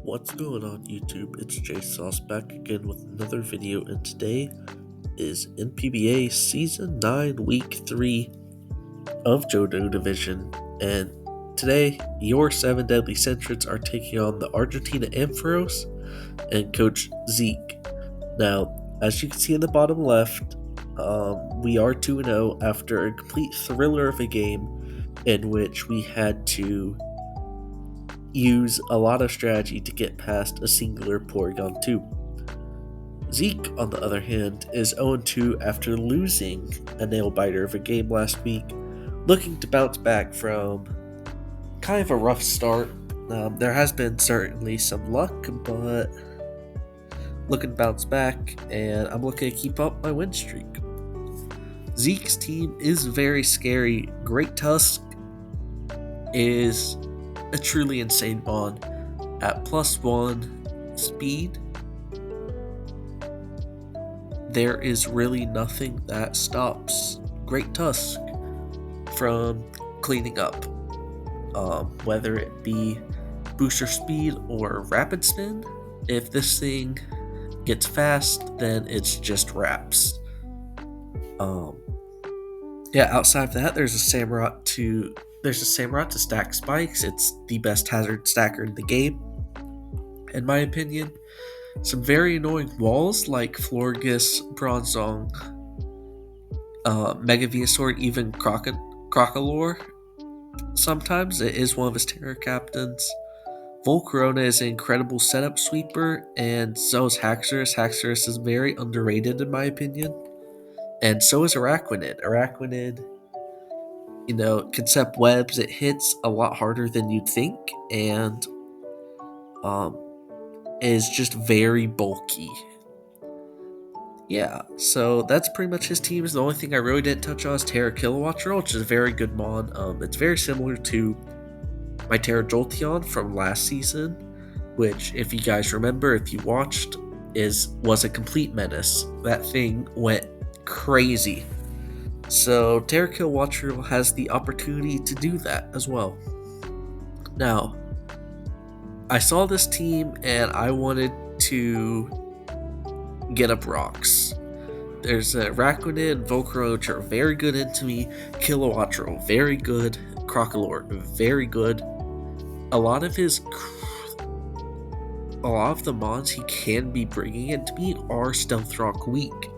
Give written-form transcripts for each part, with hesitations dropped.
What's going on YouTube? It's JSauce back again with another video, and today is NPBA Season 9 Week 3 of Johto Division. And today, your 7 Deadly Centrets are taking on the Argentina Ampharos and Coach Zeke. Now, as you can see in the bottom left, we are 2-0 after a complete thriller of a game in which we had to use a lot of strategy to get past a singular Porygon 2. Zeke, on the other hand, is 0-2 after losing a nail-biter of a game last week, looking to bounce back from kind of a rough start. There has been certainly some luck, but looking to bounce back, and I'm looking to keep up my win streak. Zeke's team is very scary. Great Tusk is a truly insane mon. At +1 speed, there is really nothing that stops Great Tusk from cleaning up. Whether it be booster speed or rapid spin, if this thing gets fast, then it's just wraps. Outside of that, there's a Samurott to stack spikes. It's the best hazard stacker in the game, in my opinion. Some very annoying walls like Florges, Bronzong, Mega Venusaur, even Crocolore. Sometimes it is one of his Terror Captains. Volcarona is an incredible setup sweeper, and so is Haxorus. Haxorus is very underrated in my opinion. And so is Araquanid. Araquanid, can set up webs. It hits a lot harder than you'd think, and is just very bulky. Yeah, so that's pretty much his team. The only thing I really didn't touch on is Terra Kilowattrel, which is a very good mon. It's very similar to my Terra Jolteon from last season, which, if you guys remember, if you watched, was a complete menace. That thing went crazy. So Terra Kilowattrel has the opportunity to do that as well. Now, I saw this team and I wanted to get up rocks. There's a Araquanid and Volcarona, which are very good into me. Kilowattrel, very good. Crocolore, very good. A lot of the mons he can be bringing into me are Stealth Rock weak.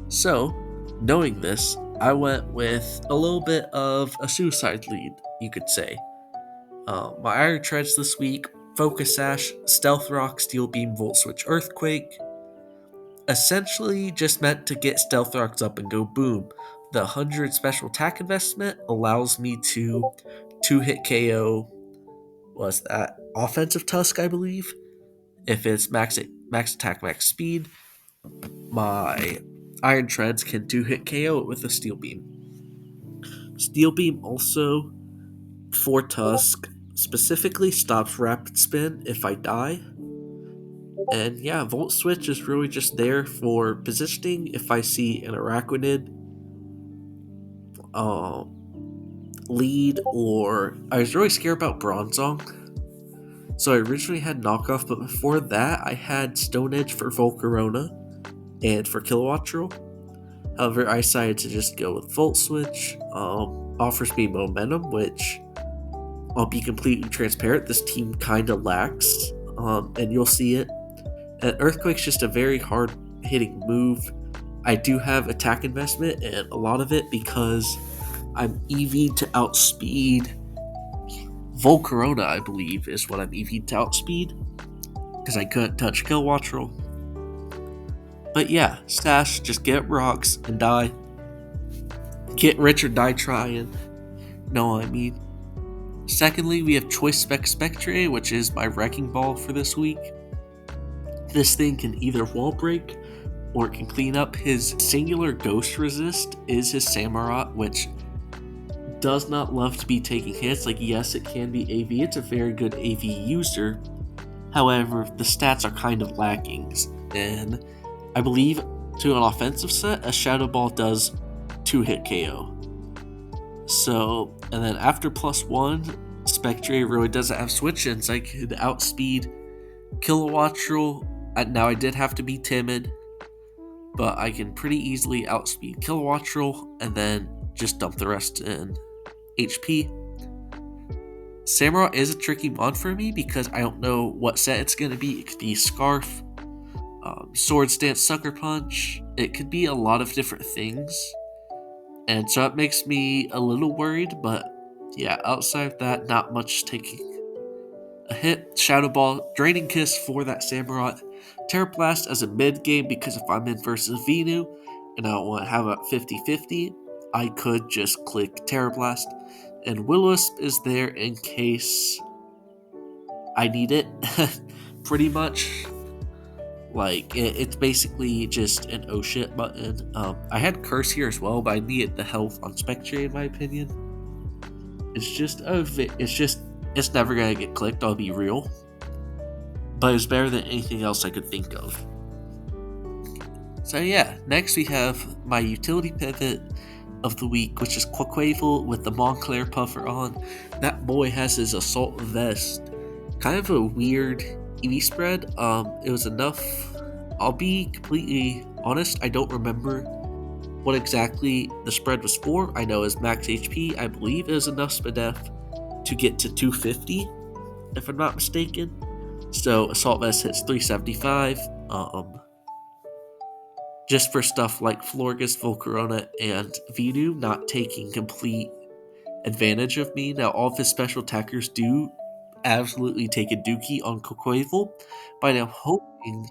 So, knowing this, I went with a little bit of a suicide lead, you could say. My Iron Treads this week: Focus Sash, Stealth Rock, Steel Beam, Volt Switch, Earthquake. Essentially just meant to get Stealth Rocks up and go boom. The 100 special attack investment allows me to 2-hit KO, was that Offensive Tusk, I believe? If it's max attack, max speed, my Iron Treads can 2-hit KO it with a Steel Beam. Steel Beam also, for Tusk, specifically stops Rapid Spin if I die. And yeah, Volt Switch is really just there for positioning. If I see an Araquanid lead, or I was really scared about Bronzong, so I originally had Knockoff, but before that I had Stone Edge for Volcarona and for Kilowattrel. However, I decided to just go with Volt Switch. Offers me momentum, which, I'll be completely transparent, this team kind of lacks, and you'll see it. And Earthquake's just a very hard-hitting move. I do have attack investment, and a lot of it because I'm EV'd to outspeed Volcarona, I believe, is what I'm EV'd to outspeed, because I couldn't touch Kilowattrel. But yeah, Sash, just get rocks and die. Get rich or die trying. Know what I mean? Secondly, we have Choice Spectrier, which is my Wrecking Ball for this week. This thing can either wall break or it can clean up. His singular ghost resist is his Samurott, which does not love to be taking hits. Like, yes, it can be AV. It's a very good AV user. However, the stats are kind of lacking. And I believe to an offensive set, a Shadow Ball does 2-hit KO. So, and then after +1, Spectrier really doesn't have switch-ins. I could outspeed Kilowattrel, now I did have to be timid, but I can pretty easily outspeed Kilowattrel and then just dump the rest in HP. Samurai is a tricky mod for me because I don't know what set it's going to be. It could be Scarf, Sword Stance, Sucker Punch. It could be a lot of different things. And so it makes me a little worried, but yeah, outside of that, not much taking a hit. Shadow Ball, Draining Kiss for that Samurott. Terra Blast as a mid game because if I'm in versus Venu and I don't want to have a 50-50, I could just click Terra Blast. And Will-O-Wisp is there in case I need it. Pretty much. Like, it's basically just an oh shit button. I had Curse here as well, but I needed the health on Spectrier in my opinion. It's never gonna get clicked, I'll be real. But it's better than anything else I could think of. So yeah, next we have my utility pivot of the week, which is Quaquavel with the Montclair puffer on. That boy has his assault vest. Kind of a weird EV spread. It was enough. I'll be completely honest, I don't remember what exactly the spread was for. I know it was max HP. I believe it was enough SPDEF to get to 250, if I'm not mistaken. So Assault Vest hits 375. Just for stuff like Florges, Volcarona, and Venu not taking complete advantage of me. Now, all of his special attackers do absolutely take a dookie on Quaquavel, but I'm hoping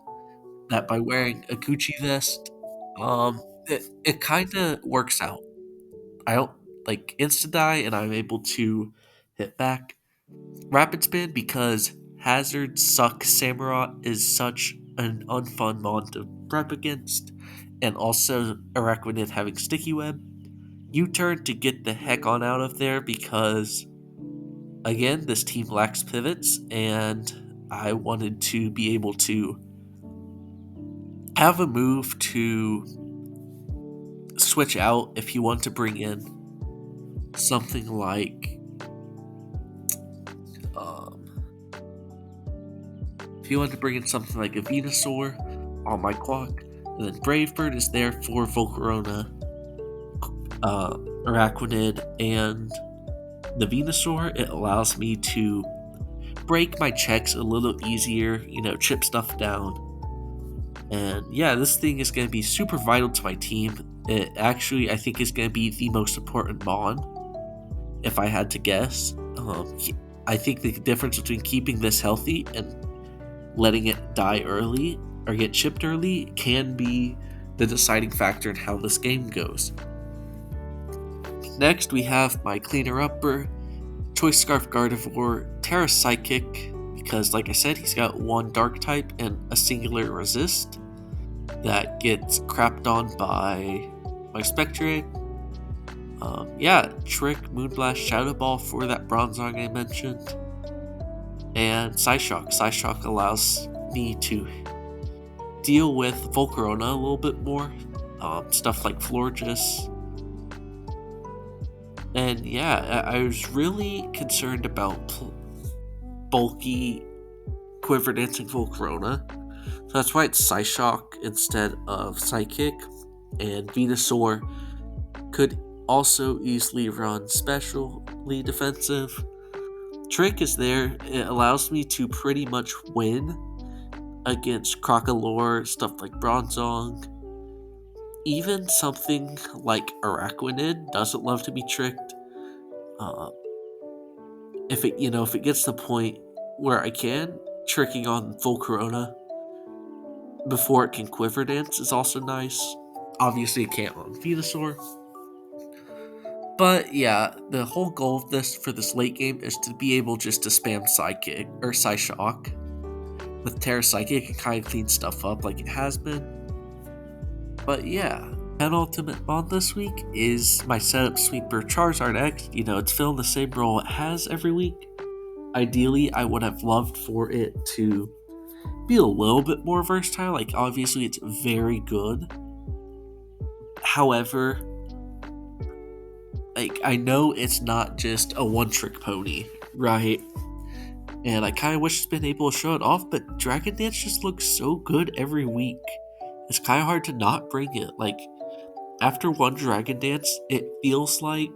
that by wearing a Gucci vest, it kind of works out. I don't like insta die, and I'm able to hit back. Rapid spin because Hazard Suck Samurott is such an unfun mod to prep against, and also Araquanid having Sticky Web. U-turn to get the heck on out of there because, again, this team lacks pivots, and I wanted to be able to have a move to switch out if you want to bring in something like if you want to bring in something like a Venusaur on my clock, and then Brave Bird is there for Volcarona, Araquanid, and the Venusaur. It allows me to break my checks a little easier, chip stuff down. And yeah, this thing is going to be super vital to my team. It actually, I think, is going to be the most important mod, if I had to guess. I think the difference between keeping this healthy and letting it die early or get chipped early can be the deciding factor in how this game goes. Next, we have my cleaner-upper, Choice Scarf Gardevoir, Terra Psychic, because like I said, he's got one Dark type and a singular resist that gets crapped on by my Spectrier. Trick, Moonblast, Shadow Ball for that Bronzong I mentioned. And Psyshock. Psyshock allows me to deal with Volcarona a little bit more. Stuff like Florges. And yeah, I was really concerned about bulky Quiver Dancing Volcarona. So that's why it's Psyshock instead of Psychic. And Venusaur could also easily run specially defensive. Trick is there. It allows me to pretty much win against Crocolore, stuff like Bronzong. Even something like Araquanid doesn't love to be tricked. If it gets to the point where I can, tricking on Volcarona before it can Quiver Dance is also nice. Obviously, it can't on Venusaur. But yeah, the whole goal of this for this late game is to be able just to spam Psychic or Psyshock with Terra Psychic and kind of clean stuff up like it has been. But yeah, penultimate mod this week is my setup sweeper Charizard X. It's filling the same role it has every week. Ideally, I would have loved for it to be a little bit more versatile. Like, obviously, it's very good. However, I know it's not just a one-trick pony, right? and I kind of wish it's been able to show it off, but Dragon Dance just looks so good every week. It's kind of hard to not bring it. Like, after one Dragon Dance, it feels like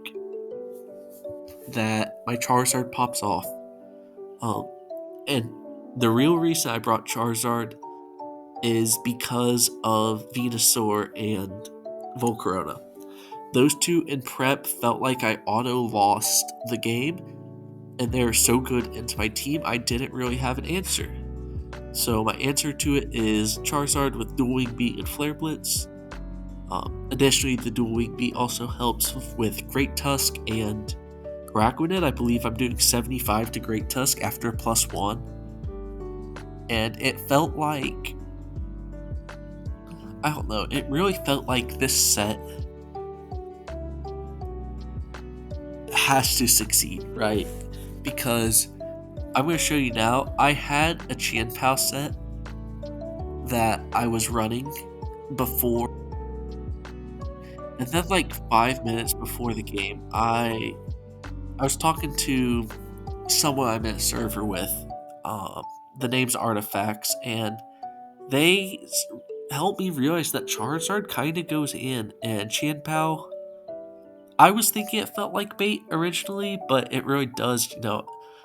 that my Charizard pops off. Um, and the real reason I brought Charizard is because of Venusaur and Volcarona. Those two in prep felt like I auto lost the game, and they're so good into my team, I didn't really have an answer. So my answer to it is Charizard with Dual Wing Beat and Flare Blitz. Additionally, the Dual Wing Beat also helps with Great Tusk and Araquanid. I believe I'm doing 75 to Great Tusk after a +1. And it felt like, I don't know, it really felt like this set has to succeed, right? Because I'm going to show you now, I had a Qianpao set that I was running before, and then like 5 minutes before the game, I was talking to someone I'm in a server with. The name's Artifacts, and they helped me realize that Charizard kind of goes in, and Qianpao, I was thinking it felt like bait originally, but it really does,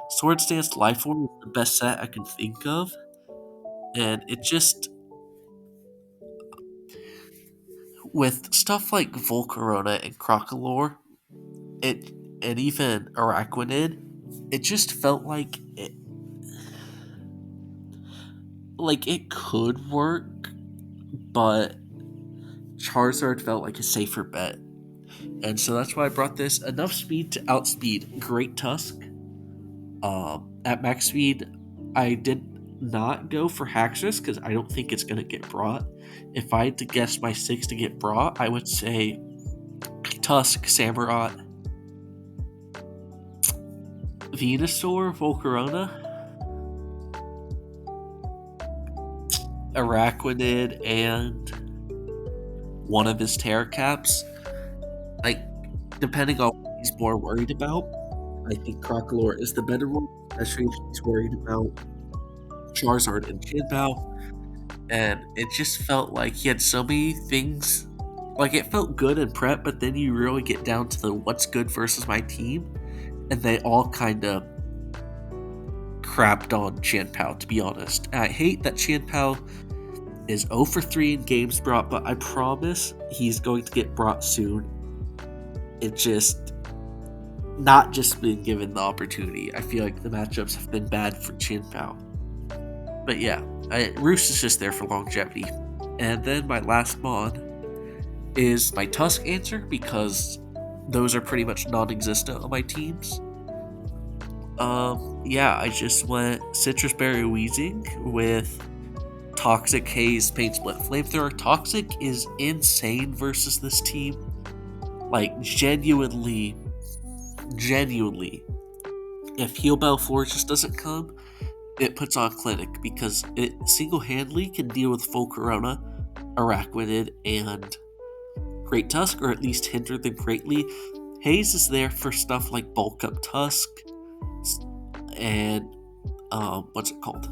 Swords Dance Life Orb is the best set I can think of, and it just, with stuff like Volcarona and Crocolore, it and even Araquanid, it just felt like it could work, but Charizard felt like a safer bet. And so that's why I brought this. Enough speed to outspeed Great Tusk. At max speed, I did not go for Haxorus because I don't think it's going to get brought. If I had to guess my 6 to get brought, I would say Tusk, Samurott, Venusaur, Volcarona, Araquanid, and one of his Terracaps. Like, depending on what he's more worried about, I think Crocolore is the better one, especially if he's worried about Charizard and Qianpao. And it just felt like he had so many things. Like, it felt good in prep, but then you really get down to the what's good versus my team, and they all kind of crapped on Qianpao, to be honest. And I hate that Qianpao is 0 for 3 in games brought, but I promise he's going to get brought soon. It just not just been given the opportunity. I feel like the matchups have been bad for Qianpao. But yeah, Roost is just there for longevity. And then my last mod is my Tusk answer, because those are pretty much non-existent on my teams. Yeah, I just went Citrus Berry Wheezing with Toxic, Haze, Pain Split, Flamethrower. Toxic is insane versus this team. Like, genuinely, if Heal Bell Fortress doesn't come, it puts on Clinic, because it single-handedly can deal with Volcarona, Araquanid, and Great Tusk, or at least hinder them greatly. Haze is there for stuff like Bulk Up Tusk, and, what's it called?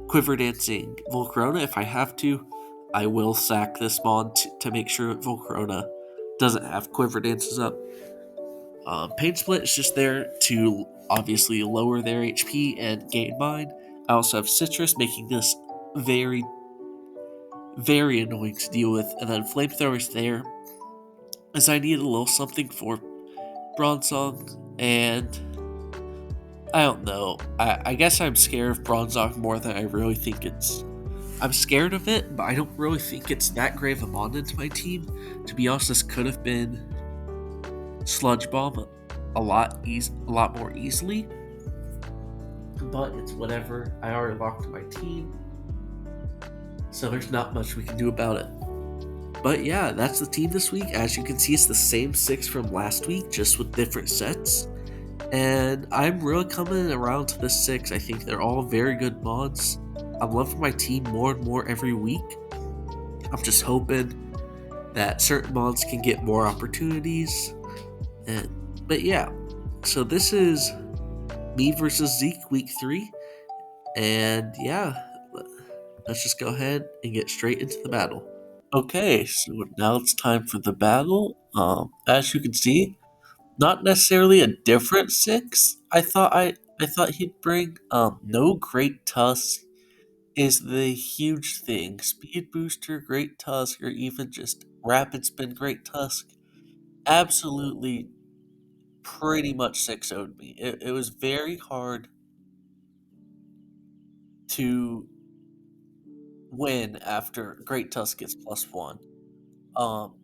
Quiver Dancing Volcarona. If I have to, I will sack this mod to make sure Volcarona doesn't have Quiver Dances up. Pain Split is just there to obviously lower their HP and gain mine. I also have Citrus, making this very, very annoying to deal with. And then Flamethrower is there, as I need a little something for Bronzong. And I don't know. I guess I'm scared of Bronzong more than I really think it's. I'm scared of it, but I don't really think it's that great of a mod into my team. To be honest, this could have been Sludge Bomb a lot more easily, but it's whatever. I already locked my team, so there's not much we can do about it. But yeah, that's the team this week. As you can see, it's the same 6 from last week, just with different sets, and I'm really coming around to this 6. I think they're all very good mods. I'm loving my team more and more every week. I'm just hoping that certain mods can get more opportunities. But yeah, so this is me versus Zeke week 3. And yeah, let's just go ahead and get straight into the battle. Okay, so now it's time for the battle. As you can see, not necessarily a different six. I thought he'd bring. No Great Tusk is the huge thing. Speed Booster, Great Tusk, or even just Rapid Spin Great Tusk. Absolutely, pretty much 6-0'd me. It was very hard to win after Great Tusk gets +1. Um,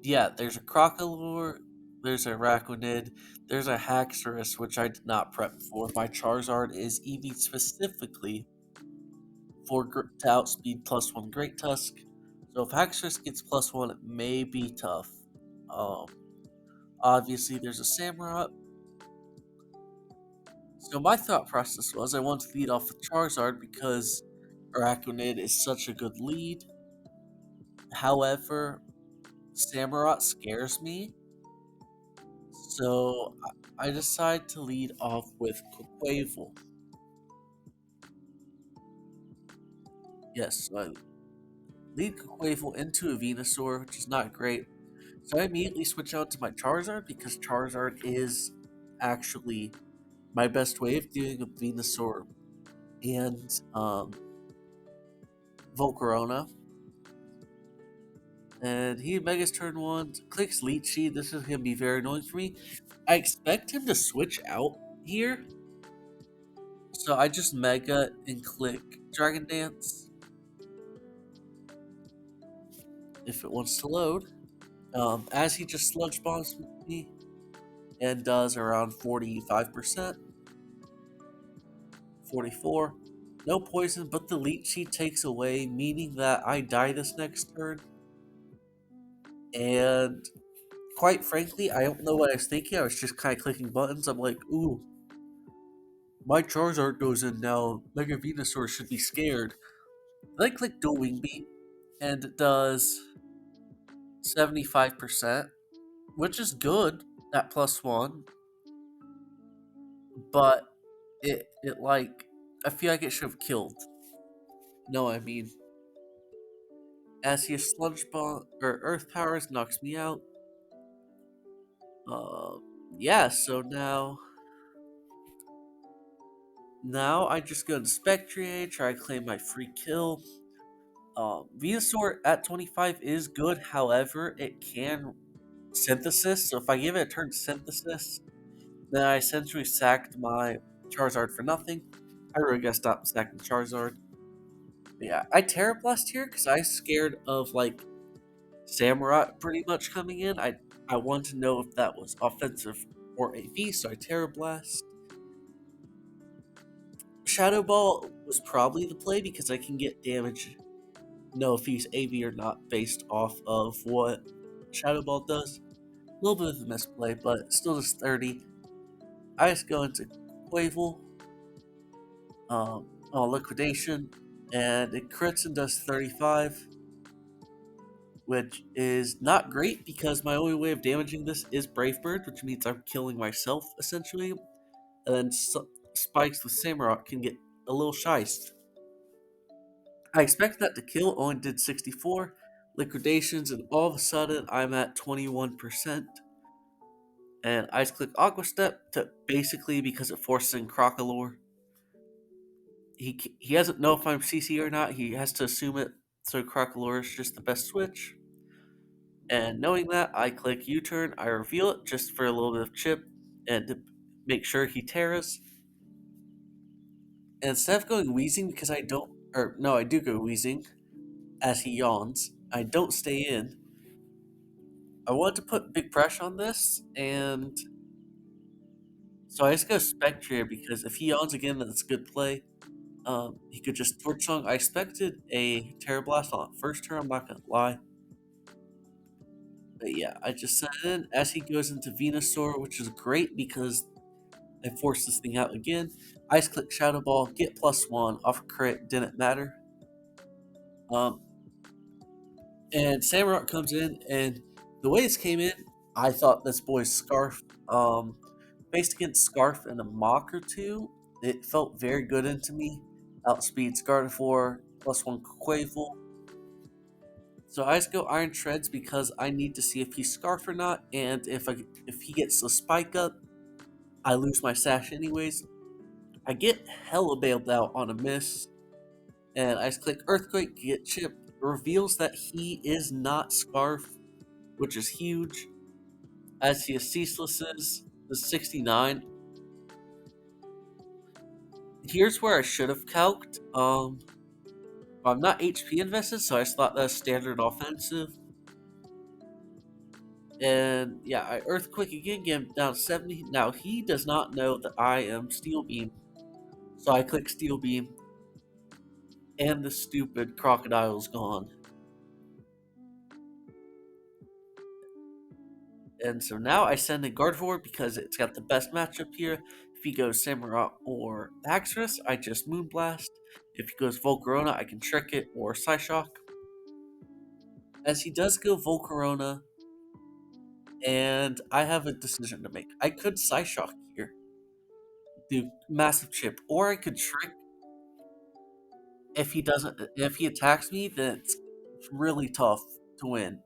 yeah, there's a Crocalore, there's a Araquanid, there's a Haxorus, which I did not prep for. My Charizard is EV specifically for to outspeed +1 Great Tusk. So if Haxorus gets +1, it may be tough. Um, Obviously, there's a Samurott. So my thought process was I want to lead off with Charizard because Araquanid is such a good lead. However, Samurott scares me, so I decide to lead off with Quavel. Yes, so I lead Quavel into a Venusaur, which is not great. So I immediately switch out to my Charizard because Charizard is actually my best way of dealing with Venusaur and Volcarona. And he Megas turn 1, clicks Leechy. This is going to be very annoying for me. I expect him to switch out here. So I just Mega and click Dragon Dance if it wants to load. As he just Sludge Bombs with me and does around 45%, 44. No poison, but the Leechy takes away, meaning that I die this next turn. And quite frankly, I don't know what I was thinking. I was just kind of clicking buttons. I'm like, ooh, my Charizard goes in now. Mega Venusaur should be scared. Then I click Dual Wing Beat, and it does 75%, which is good at +1. But it like I feel like it should have killed. No, I mean, as he has Sludge Bomb or Earth Powers knocks me out. Uh, yeah. So now I just go to Spectrier, try to claim my free kill. Venusaur at 25 is good, however, it can Synthesis. So if I give it a turn Synthesis, then I essentially sacked my Charizard for nothing. I really gotta stop stacking Charizard. But yeah, I Terra Blast here because I was scared of like Samurott pretty much coming in. I wanted to know if that was offensive or AV, so I Terra Blast. Shadow Ball was probably the play because I can get damage. Know if he's AV or not based off of what Shadow Ball does. A little bit of a misplay, but still just 30. I just go into Quavel, on Liquidation, and it crits and does 35, which is not great because my only way of damaging this is Brave Bird, which means I'm killing myself essentially. And then Spikes with Samurott can get a little shiced. I expected that to kill, only did 64 liquidations, and all of a sudden I'm at 21%. And I just click Aqua Step to basically because it forces in Crocalore. He doesn't know if I'm CC or not. He has to assume it. So Crocalore is just the best switch. And knowing that, I click U-turn. I reveal it just for a little bit of chip and to make sure he terras. And instead of going wheezing because I don't, or no, I do go wheezing as he yawns. I don't stay in. I want to put big pressure on this, and so I just go Spectrier because if he yawns again, then it's a good play. He could just Torch Song. I expected a Terra Blast on first turn, I'm not gonna lie. But yeah, I just set it in as he goes into Venusaur, which is great because I forced this thing out again. Ice Click Shadow Ball, get +1 off crit, didn't matter. And Samurott comes in, and the way this came in, I thought this boy's Scarf. Faced against Scarf and a Mock or two, it felt very good into me. Outspeed Gardevoir, +1 Quavel. So I just go Iron Shreds because I need to see if he's Scarf or not, and if he gets the Spike up, I lose my Sash anyways. I get hella bailed out on a miss, and I just click Earthquake, get Chip. Reveals that he is not Scarf, which is huge. As he has Ceaselesses, the 69. Here's where I should have calced. I'm not HP invested, so I just thought that's standard offensive. And yeah, I Earthquake again, get him down 70. Now he does not know that I am Steel Beam. So I click Steel Beam, and the stupid Crocodile's gone. And so now I send in Gardevoir because it's got the best matchup here. If he goes Samurott or Haxorus, I just Moonblast. If he goes Volcarona, I can Trick it or Psyshock. As he does go Volcarona, and I have a decision to make. I could Psyshock here, do massive chip, or I could Trick. If he attacks me, then it's really tough to win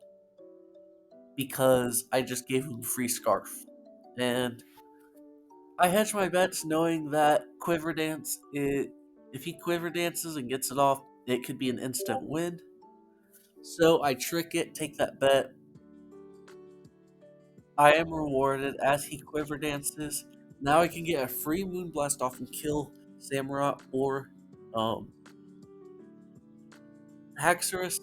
because I just gave him free Scarf. And I hedge my bets knowing that Quiver Dance, if he Quiver Dances and gets it off, it could be an instant win. So I trick it, take that bet. I am rewarded as he Quiver Dances. Now I can get a free Moonblast off and kill Samurott or Haxorus.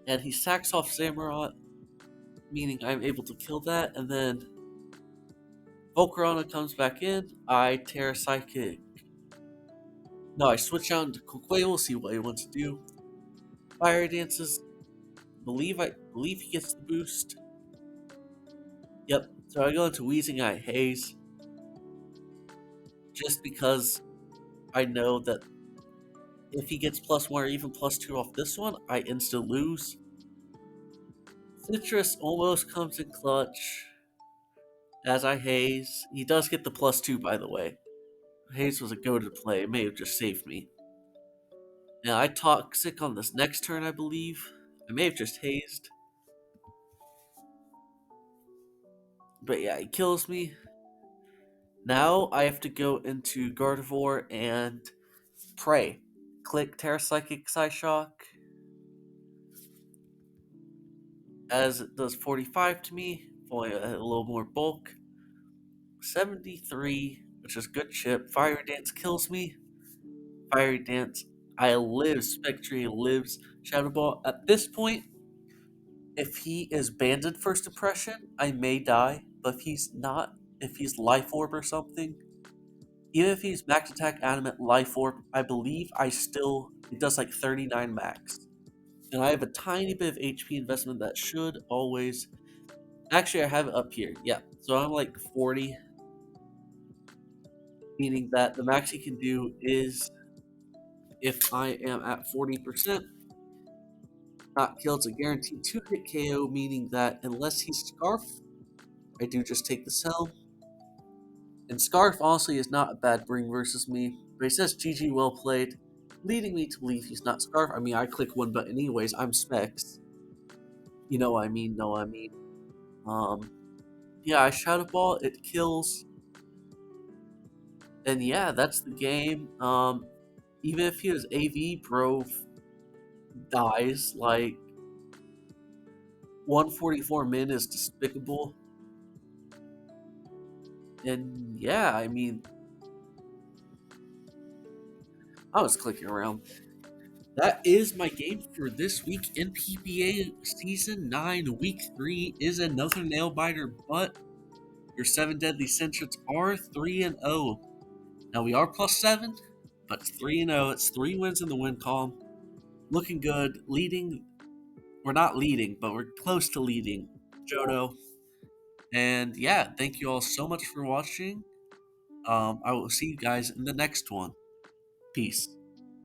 And he sacks off Samurott, meaning I'm able to kill that. And then Volcarona comes back in. I Terra Psychic. No, I switch out into Quail, see what he wants to do. Fire Dances. I believe he gets the boost. Yep. So I go into Wheezing Eye Haze. Just because I know that if he gets +1 or even +2 off this one, I insta lose. Citrus almost comes in clutch as I haze. He does get the +2, by the way. Haze was a goated play. It may have just saved me. Now I Toxic on this next turn, I believe. I may have just hazed. But yeah, he kills me. Now I have to go into Gardevoir and pray. Click Terra Psychic Psyshock, as it does 45 to me, only a little more bulk. 73, which is good chip. Fire Dance kills me. Fiery Dance, I live. Spectrier lives. Shadow Ball. At this point, if he is banded first impression, I may die. But if he's not, if he's Life Orb or something, even if he's max attack, adamant, Life Orb, I believe it does like 39 max. And I have a tiny bit of HP investment that should always. Actually, I have it up here. Yeah. So I'm like 40, meaning that the max he can do is if I am at 40%, not killed, it's a guaranteed 2-hit KO, meaning that unless he's Scarf, I do just take the cell. And Scarf honestly is not a bad bring versus me, but he says GG well played, leading me to believe he's not Scarf. I mean, I click one button anyways, I'm Specs. You know what I mean, yeah, I Shadow Ball, it kills. And yeah, that's the game. Even if he was AV, bro dies. Like, 144 min is despicable. And yeah, I mean, I was clicking around. That is my game for this week. NPBA Season 9, Week 3 is another nail biter, but your 7 deadly centrets are 3-0. Now we are +7, but it's 3-0. It's 3 wins in the win column. Looking good. Leading. We're not leading, but we're close to leading. Johto. And yeah, thank you all so much for watching. I will see you guys in the next one. Peace.